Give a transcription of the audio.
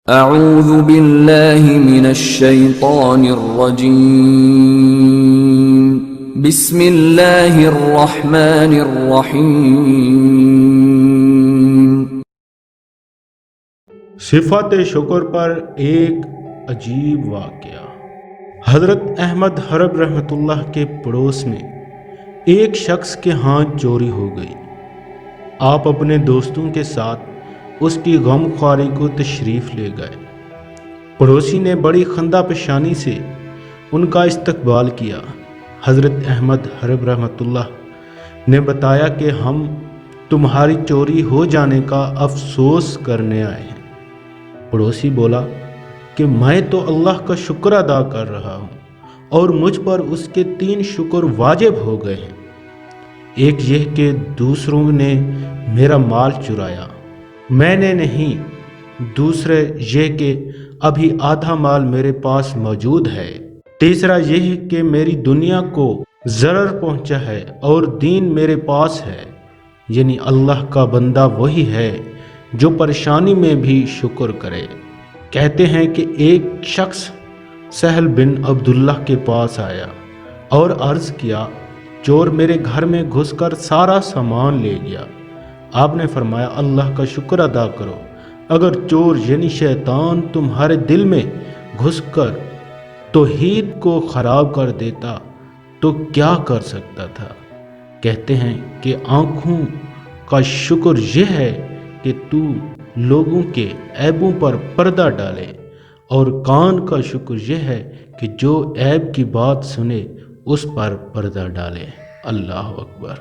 اعوذ باللہ من الشیطان الرجیم بسم اللہ الرحمن الرحیم۔ صفت شکر پر ایک عجیب واقعہ۔ حضرت احمد حرب رحمۃ اللہ کے پڑوس میں ایک شخص کے ہاں چوری ہو گئی۔ آپ اپنے دوستوں کے ساتھ اس کی غم خواری کو تشریف لے گئے۔ پڑوسی نے بڑی خندہ پیشانی سے ان کا استقبال کیا۔ حضرت احمد حرب رحمۃ اللہ نے بتایا کہ ہم تمہاری چوری ہو جانے کا افسوس کرنے آئے ہیں۔ پڑوسی بولا کہ میں تو اللہ کا شکر ادا کر رہا ہوں اور مجھ پر اس کے 3 شکر واجب ہو گئے ہیں۔ ایک یہ کہ دوسروں نے میرا مال چرایا، میں نے نہیں۔ دوسرے یہ کہ ابھی آدھا مال میرے پاس موجود ہے۔ تیسرا یہ کہ میری دنیا کو ضرر پہنچا ہے اور دین میرے پاس ہے۔ یعنی اللہ کا بندہ وہی ہے جو پریشانی میں بھی شکر کرے۔ کہتے ہیں کہ ایک شخص سہل بن عبداللہ کے پاس آیا اور عرض کیا، چور میرے گھر میں گھس کر سارا سامان لے گیا۔ آپ نے فرمایا، اللہ کا شکر ادا کرو۔ اگر چور یعنی شیطان تمہارے دل میں گھس کر توحید کو خراب کر دیتا تو کیا کر سکتا تھا؟ کہتے ہیں کہ آنکھوں کا شکر یہ ہے کہ تو لوگوں کے عیبوں پر پردہ ڈالے، اور کان کا شکر یہ ہے کہ جو عیب کی بات سنے اس پر پردہ ڈالے۔ اللہ اکبر۔